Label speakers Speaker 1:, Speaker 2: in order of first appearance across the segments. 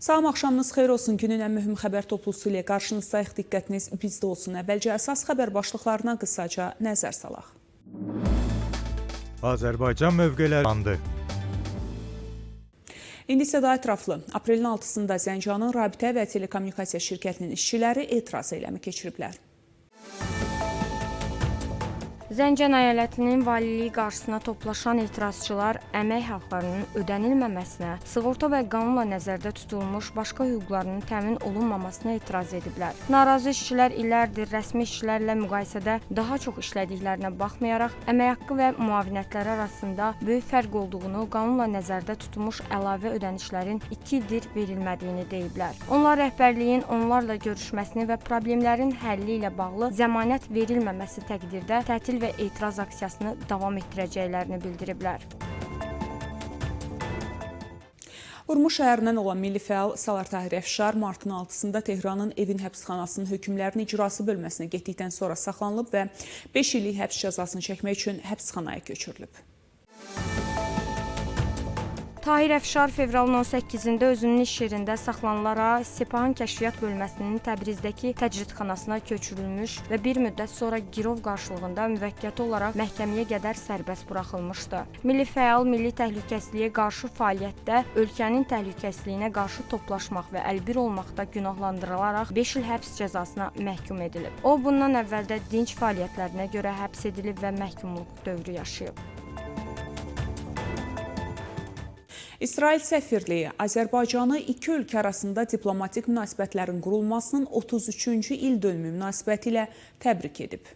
Speaker 1: Salam, axşamınız xeyir olsun. Günün ən mühüm xəbər toplusu ilə qarşınızdayıq. Diqqətiniz bizdə olsun. Əvvəlcə əsas xəbər başlıqlarına qısaca nəzər salaq.
Speaker 2: Azərbaycan mövqeləri andı.
Speaker 1: İndi isə daha ətraflı. Aprelin 6-sında Zəncanın Rabitə və Telekommunikasiya şirkətinin işçiləri etiraz eyləmi keçiriblər.
Speaker 3: Zəncan əyalətinin valiliyi qarşısına toplaşan etirazçılar əmək haqlarının ödənilməməsinə, sığorta və qanunla nəzərdə tutulmuş başqa hüquqlarının təmin olunmamasına etiraz ediblər. Narazı işçilər illərdir rəsmi işçilərlə müqayisədə daha çox işlədiklərinə baxmayaraq, əmək haqqı və müavinətləri arasında böyük fərq olduğunu, qanunla nəzərdə tutulmuş əlavə ödənişlərin 2 ildir verilmədiyini deyiblər. Onlar rəhbərliyin onlarla görüşməsini və problemlərin həlli ilə bağlı zəmanət verilməməsi təqdirdə tətil və etiraz aksiyasını davam etdirəcəklərini bildiriblər.
Speaker 1: Urmuş şəhərindən olan milli fəal Salar Tahir Əfşar martın 6-sında Tehranın Evin həbsxanasının hökmlərinin icrası bölməsinə getdikdən sonra saxlanılıb və 5 illik həbs cəzasını çəkmək üçün həbsxanaya köçürülüb.
Speaker 3: Tahir Əfşar fevralın 18-də özünün iş yerində saxlanılaraq Sepahın kəşfiyyat bölməsinin Təbrizdəki təcridxanasına köçürülmüş və bir müddət sonra girov qarşılığında müvəqqəti olaraq məhkəməyə qədər sərbəst buraxılmışdı. Milli fəal milli təhlükəsizliyə qarşı fəaliyyətdə ölkənin təhlükəsizliyinə qarşı toplaşmaq və əlbir olmaqda günahlandırılaraq 5 il həbs cəzasına məhkum edilib. O, bundan əvvəl də dinc fəaliyyətlərinə görə həbs edilib və məhkumluq dövrü yaşayıb.
Speaker 1: İsrail səfirliyi Azərbaycanı iki ölkə arasında diplomatik münasibətlərin qurulmasının 33-cü il dönümü münasibəti ilə təbrik edib.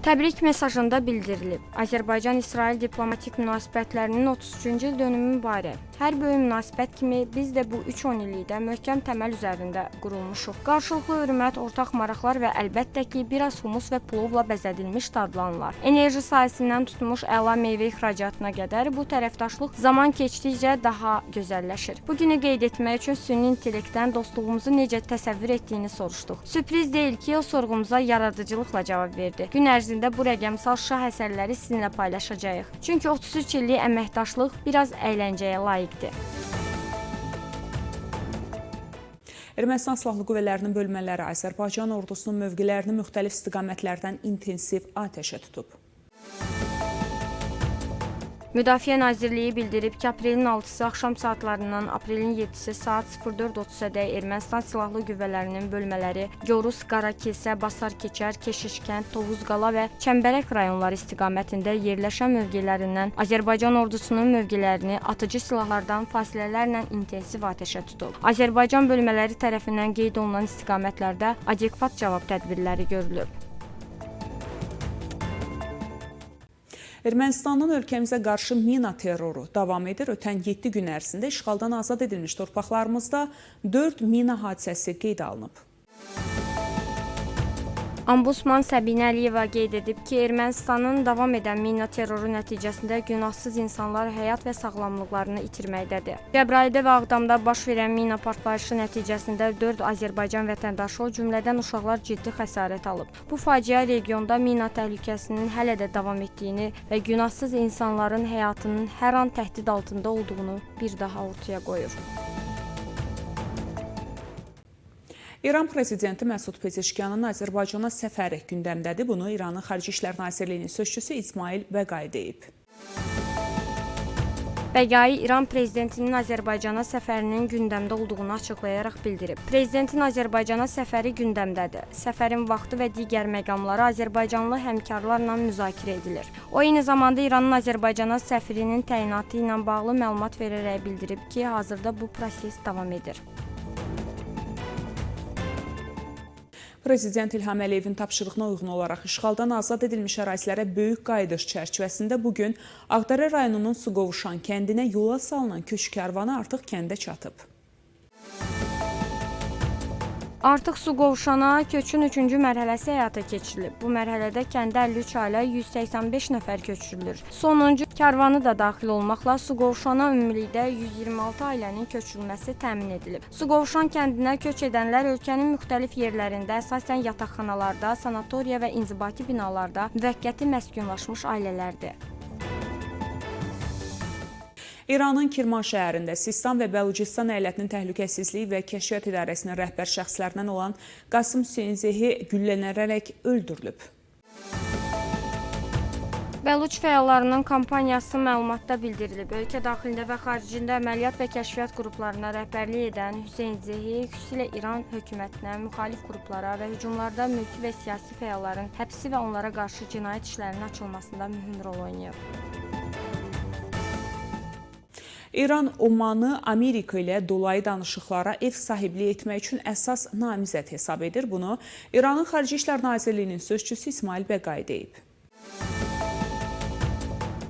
Speaker 3: Təbrik mesajında bildirilib. Azərbaycan-İsrail diplomatik münasibətlərinin 33-cü il dönümü mübarək. Hər böyük münasibət kimi biz də bu 3-10 illikdə möhkəm təməl üzərində qurulmuşuq. Qarşılıqlı hörmət, ortaq maraqlar və əlbəttə ki, biraz humus və plovla bəzədilmiş dadlanılar. Enerji sahəsindən tutmuş əla meyvə ixracatına qədər bu tərəfdaşlıq zaman keçdikcə daha gözəlləşir. Bu günü qeyd etmək üçün süni intellektdən dostluğumuzu necə təsəvvür etdiyini soruşduq. Sürpriz deyil ki, o sorğumuza yaradıcılıqla cavab verdi. Gün ərzində bu rəqəmsal şah əsərləri sizinlə paylaşacağıq. Çünki 33 illik əməkdaşlıq biraz əyləncəyə layiqdir.
Speaker 1: Ermənistan Silahlı Qüvvələrinin bölmələri Azərbaycan ordusunun mövqelərini müxtəlif istiqamətlərdən intensiv atəşə tutub.
Speaker 3: Müdafiə Nazirliyi bildirib ki, aprelin 6-sı axşam saatlarından aprelin 7-si saat 04:30-da Ermənistan Silahlı Qüvvələrinin bölmələri Gorus, Qarakilsə, Basarkeçər, Keşişkənd, Tovuzqala və Çəmbərək rayonları istiqamətində yerləşən mövqelərindən Azərbaycan ordusunun mövqelərini atıcı silahlardan fasilələrlə intensiv atəşə tutub. Azərbaycan bölmələri tərəfindən qeyd olunan istiqamətlərdə adekvat cavab tədbirləri görülüb.
Speaker 1: Ermənistanın ölkəmizə qarşı mina terroru davam edir. Ötən 7 gün ərzində işğaldan azad edilmiş torpaqlarımızda 4 mina hadisəsi qeydə alınıb.
Speaker 3: Ombudsman Səbinə Əliyeva qeyd edib ki, Ermənistanın davam edən mina terroru nəticəsində günahsız insanlar həyat və sağlamlıqlarını itirməkdədir. Cəbrayıldə və Ağdamda baş verən mina partlayışı nəticəsində 4 Azərbaycan vətəndaşı, o cümlədən uşaqlar ciddi xəsarət alıb. Bu faciə regionda mina təhlükəsinin hələ də davam etdiyini və günahsız insanların həyatının hər an təhdid altında olduğunu bir daha ortaya qoyur.
Speaker 1: İran prezidenti Məsud Pezeşkiyanın Azərbaycana səfəri gündəmdədir. Bunu İranın Xarici İşlər Nazirliyinin sözçüsü İsmail Bəqai deyib.
Speaker 3: Bəqai İran prezidentinin Azərbaycana səfərinin gündəmdə olduğunu açıqlayaraq bildirib. Prezidentin Azərbaycana səfəri gündəmdədir. Səfərin vaxtı və digər məqamları Azərbaycanlı həmkarlarla müzakirə edilir. O, eyni zamanda İranın Azərbaycana səfirinin təyinatı ilə bağlı məlumat verərək bildirib ki, hazırda bu proses davam edir.
Speaker 1: Prezident İlham Əliyevin tapşırığına uyğun olaraq işğaldan azad edilmiş ərazilərə böyük qayıdış çərçivəsində bugün Ağdərə rayonunun Suqovuşan kəndinə yola salınan köç karvanı artıq kəndə çatıb.
Speaker 3: Artıq Suqovuşana köçün 3-cü mərhələsi həyata keçirilib. Bu mərhələdə kəndə 53 ailə 185 nəfər köçürülür. Sonuncu karvanı da daxil olmaqla Suqovuşana ümumilikdə 126 ailənin köçürülməsi təmin edilib. Suqovuşan kəndinə köç edənlər ölkənin müxtəlif yerlərində, əsasən yataqxanalarda, sanatoriya və inzibati binalarda müvəqqəti məskunlaşmış ailələrdir.
Speaker 1: İranın Kirman şəhərində Sistan və Bəlucistan əyalətinin təhlükəsizlik və kəşfiyyat idarəsinin rəhbər şəxslərindən olan Qasım Hüseynzehi güllələnərək öldürülüb.
Speaker 3: Bəluç fəallarının kampaniyası məlumatda bildirilib. Ölkə daxilində və xaricində əməliyyat və kəşfiyyat qruplarına rəhbərlik edən Hüseynzehi xüsusilə İran hökumətinə, müxalif qruplara və hücumlarda mülki və siyasi fəalların həbsi və onlara qarşı cinayət işlərinin açılmasında mühüm rol oynayıb.
Speaker 1: İran Omanı Amerika ilə dolayı danışıqlara ev sahibliyi etmək üçün əsas namizəd hesab edir. Bunu İranın Xarici İşlər Nazirliyinin sözçüsü İsmail Bəqai deyib.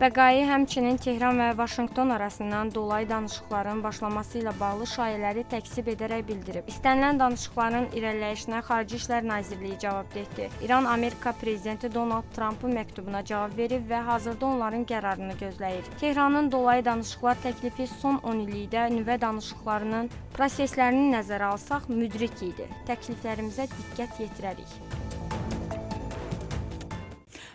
Speaker 3: Bəqai həmçinin Tehran və Vaşinqton arasından dolayı danışıqların başlaması ilə bağlı şayələri təkzib edərək bildirib. İstənilən danışıqların irəliləyişinə Xarici İşlər Nazirliyi cavabdehdir. İran Amerika prezidenti Donald Trump'ın məktubuna cavab verib və hazırda onların qərarını gözləyir. Tehranın dolayı danışıqlar təklifi son 10 illikdə nüvə danışıqlarının proseslərini nəzərə alsaq müdrik idi. Təkliflərimizə diqqət yetirərik.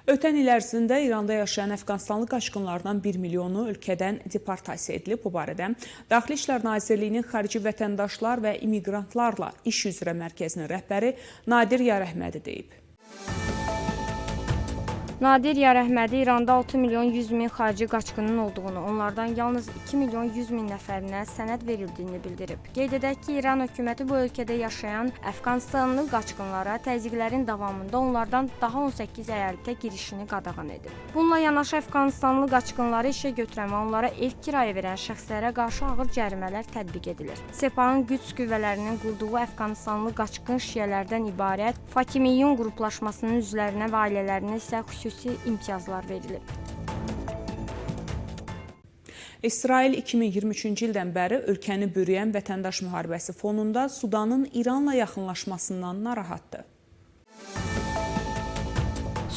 Speaker 1: Ötən il ərzində İranda yaşayan Əfqanistanlı qaçqınlardan 1 milyonu ölkədən deportasiya edilib. Bu barədə Daxili İşlər Nazirliyinin Xarici Vətəndaşlar və İmiqrantlarla İş üzrə mərkəzinin rəhbəri Nadir Yarəhmədi deyib.
Speaker 3: Nadir Yarəhmədi İranda 6 milyon 100 min xarici qaçqının olduğunu, onlardan yalnız 2 milyon 100 min nəfərinə sənəd verildiyini bildirib. Qeyd edək ki, İran hökuməti bu ölkədə yaşayan Əfqanistanlı qaçqınlara təzyiqlərin davamında onlardan daha 18 əyalətə girişini qadağan edib. Bununla yanaşı Əfqanistanlı qaçqınları işə götürən və onlara ev kirayə verən şəxslərə qarşı ağır cərimələr tətbiq edilir. Sepahın güc qüvvələrinin qurduğu Əfqanistanlı qaçqın şiələrdən ibarət Fatimiyyun qruplaşmasının üzvlərinə və ailələrinə isə xüsusi imtiyazlar verilib.
Speaker 1: İsrail 2023-cü ildən bəri ölkəni bürüyən vətəndaş müharibəsi fonunda Sudanın İranla yaxınlaşmasından narahatdır.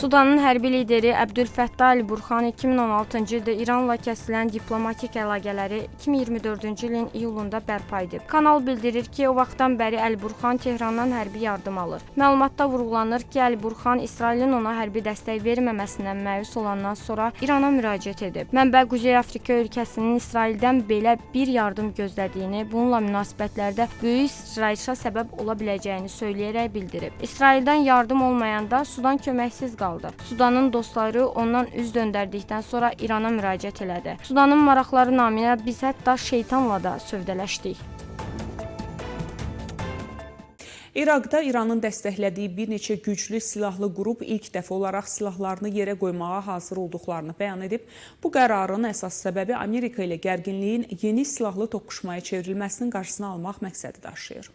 Speaker 3: Sudanın hərbi lideri Əbdülfəttah Əl-Burhan 2016-cı ildə İranla kəsilən diplomatik əlaqələri 2024-cü ilin iyulunda bərpa edib. Kanal bildirir ki, o vaxtdan bəri Əl-Burhan Tehrandan hərbi yardım alır. Məlumatda vurğulanır ki, Əl-Burhan İsrailin ona hərbi dəstək verməməsindən məyus olandan sonra İrana müraciət edib. Mənbə Quzey Afrika ölkəsinin İsraildən belə bir yardım gözlədiyini, bununla münasibətlərdə böyük sıçrayışa səbəb ola biləcəyini söyləyərək bildirib. İsraildən yardım olmayanda Sudan köməksiz qaldı. Sudanın dostları ondan üz döndərdikdən sonra İrana müraciət elədi. Sudanın maraqları naminə biz hətta şeytanla da sövdələşdik.
Speaker 1: İraqda İranın dəstəklədiyi bir neçə güclü silahlı qrup ilk dəfə olaraq silahlarını yerə qoymağa hazır olduqlarını bəyan edib. Bu qərarın əsas səbəbi Amerika ilə gərginliyin yeni silahlı toqquşmaya çevrilməsinin qarşısını almaq məqsədi daşıyır.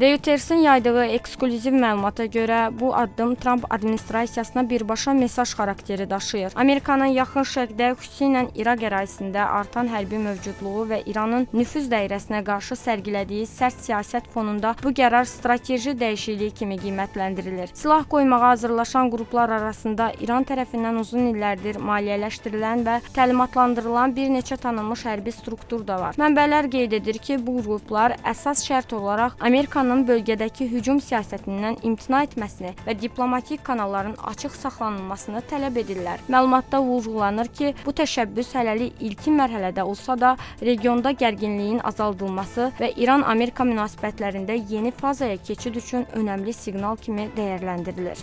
Speaker 3: Reuters'in yaydığı eksklüziv məlumata görə bu addım Trump administrasiyasına birbaşa mesaj xarakteri daşıyır. Amerikanın yaxın şərqdə, xüsusilə İraq ərazisində artan hərbi mövcudluğu və İranın nüfuz dairəsinə qarşı sərgilədiyi sərt siyasət fonunda bu qərar strateji dəyişikliyi kimi qiymətləndirilir. Silah qoymağa hazırlaşan qruplar arasında İran tərəfindən uzun illərdir maliyyələşdirilən və təlimatlandırılan bir neçə tanınmış hərbi struktur da var. Mənbələr qeyd edir ki, bu qruplar əsas şərt olaraq Amerikanın bölgədəki hücum siyasətindən imtina etməsini və diplomatik kanalların açıq saxlanılmasını tələb edirlər. Məlumatda vurğulanır ki, bu təşəbbüs hələlik ilkin mərhələdə olsa da regionda gərginliyin azaldılması və İran-Amerika münasibətlərində yeni fazaya keçid üçün önəmli siqnal kimi dəyərləndirilir.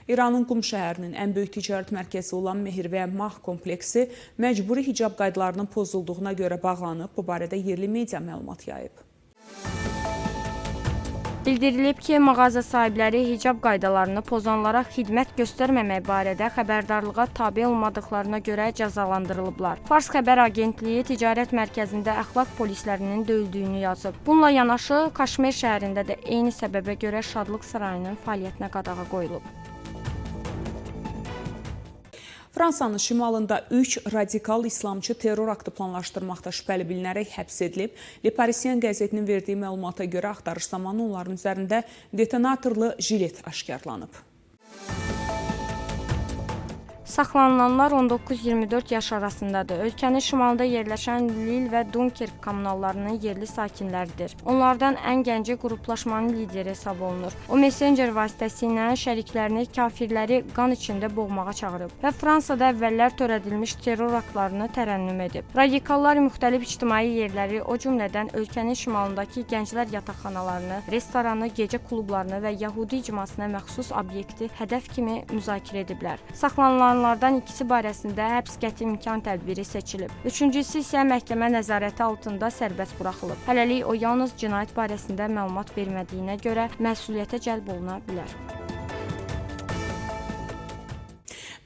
Speaker 1: İranın Qum şəhərinin ən böyük ticarət mərkəzi olan Mehir və Mah kompleksi məcburi hicab qaydalarının pozulduğuna görə bağlanıb. Bu barədə yerli media məlumat yayıb.
Speaker 3: Bildirilib ki, mağaza sahibləri hicab qaydalarını pozanlara xidmət göstərməmək barədə xəbərdarlığa tabe olmadıqlarına görə cəzalandırılıblar. Fars xəbər agentliyi ticarət mərkəzində əxlaq polislərinin döyüldüyünü yazıb. Bununla yanaşı, Kaşmir şəhərində də eyni səbəbə görə Şadlıq Sarayının fəaliyyətinə qadağa qoyulub.
Speaker 1: Fransanın şimalında 3 radikal İslamçı terror aktı planlaşdırmaqda şübhəli bilinərək həbs edilib. Le Parisien qəzetinin verdiyi məlumata görə axtarış zamanı onların üzərində detonatorlu jilet aşkarlanıb.
Speaker 3: Saxlanılanlar 19-24 yaş arasındadır. Ölkənin şimalında yerləşən Lil və Dunkerk kommunallarının yerli sakinləridir. Onlardan ən gənci qruplaşmanın lideri hesab olunur. O messenger vasitəsilə şəriklərini, kafirləri qan içində boğmağa çağırıb və Fransada əvvəllər törədilmiş terror aktlarını tərənnüm edib. Radikallar müxtəlif ictimai yerləri, o cümlədən ölkənin şimalındakı gənclər yataqxanalarını, restoranı, gecə klublarını və Yəhudi icmasına məxsus obyekti hədəf kimi müzakirə ediblər. Saxlanılanlardan ikisi barəsində həbs qəti imkan tədbiri seçilib. Üçüncüsü isə məhkəmə nəzarəti altında sərbəst buraxılıb. Hələlik o yalnız cinayət barəsində məlumat vermədiyinə görə məsuliyyətə cəlb oluna bilər.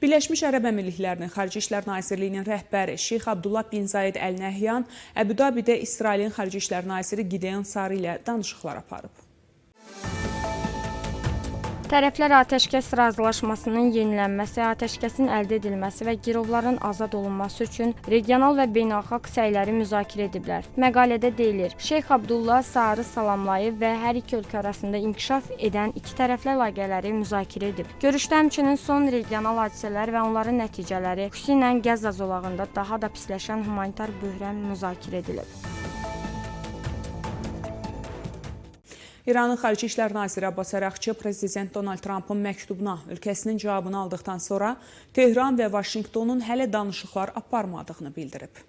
Speaker 1: Birləşmiş Ərəb Əmirliklərinin Xarici İşlər Nazirliyinin rəhbəri Şeyx Abdullah bin Zayed Əl Nəhyan Əbu Dabidə İsrailin Xarici İşlər Naziri Gideon Sarı ilə danışıqlar aparıb.
Speaker 3: Tərəflər atəşkəs razılaşmasının yenilənməsi, atəşkəsin əldə edilməsi və girovların azad olunması üçün regional və beynəlxalq səyləri müzakirə ediblər. Məqalədə deyilir, Şeyx Abdullah Sarı salamlayıb və hər iki ölkə arasında inkişaf edən iki tərəfli əlaqələri müzakirə edib. Görüşdə həmçinin son regional hadisələr və onların nəticələri, xüsusilə Qəzza zolağında daha da pisləşən humanitar böhran müzakirə edilib.
Speaker 1: İranın Xarici İşlər Naziri Abbas Əraqçı Prezident Donald Trampın məktubuna ölkəsinin cavabını aldıqdan sonra Tehran və Vaşinqtonun hələ danışıqlar aparmadığını bildirib.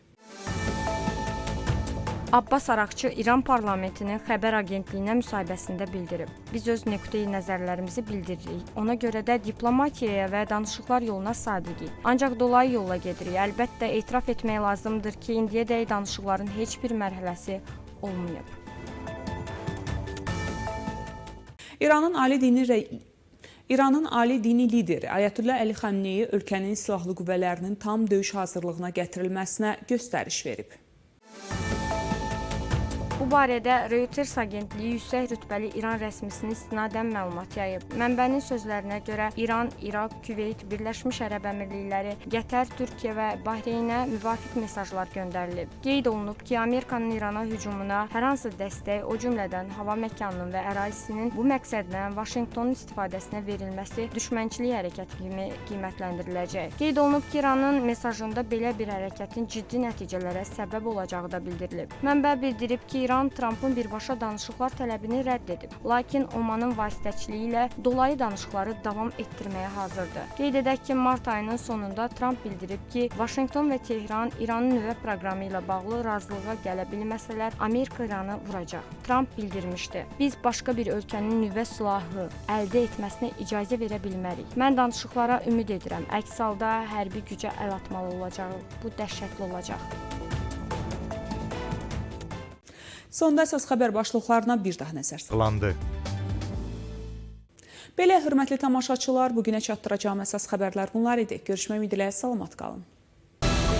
Speaker 3: Abbas Əraqçı İran parlamentinin xəbər agentliyinə müsahibəsində bildirib. Biz öz nöqteyi nəzərlərimizi bildiririk. Ona görə də diplomatiyaya və danışıqlar yoluna sadiqik. Ancaq dolayı yolla gedirik. Əlbəttə, etiraf etmək lazımdır ki, indiyədək danışıqların heç bir mərhələsi olmayıb.
Speaker 1: İranın ali dini lideri Ayətullah Əli Xamneyi ölkənin silahlı qüvvələrinin tam döyüş hazırlığına gətirilməsinə göstəriş verib.
Speaker 3: Bu barədə Reuters agentliyi yüksək rütbəli İran rəsmisinin istinadən məlumat yayıb. Mənbənin sözlərinə görə İran, İraq, Küveyt, Birləşmiş Ərəb Əmirlikləri, Qətər, Türkiyə və Bahreynə müvafiq mesajlar göndərilib. Qeyd olunub ki, Amerikanın İrana hücumuna hər hansı dəstək, o cümlədən hava məkanının və ərazisinin bu məqsədlə Vaşinqtonun istifadəsinə verilməsi düşmənçilik hərəkəti kimi qiymətləndiriləcək. Qeyd olunub ki, İranın mesajında belə bir hərəkətin ciddi nəticələrə səbəb olacağı da bildirilib. Mənbə bildirib ki, İran Trampın birbaşa danışıqlar tələbini rədd edib. Lakin Omanın vasitəçiliyi ilə dolayı danışıqları davam etdirməyə hazırdır. Qeyd edək ki, mart ayının sonunda Tramp bildirib ki, Vaşinqton və Tehran İranın nüvə proqramı ilə bağlı razılığa gələ bilməsələr, Amerika İranı vuracaq. Tramp bildirmişdi. Biz başqa bir ölkənin nüvə silahı əldə etməsinə icazə verə bilmərik. Mən danışıqlara ümid edirəm. Əks halda hərbi gücə əl atmalı olacaq. Bu dəhşətli olacaq.
Speaker 1: Sonda əsas xəbər başlıqlarına bir daha nəzər
Speaker 2: Saxlandı.
Speaker 1: Belə, hörmətli tamaşaçılar, bugünə çatdıracağım əsas xəbərlər bunlar idi. Görüşmək ümidi ilə salamat qalın.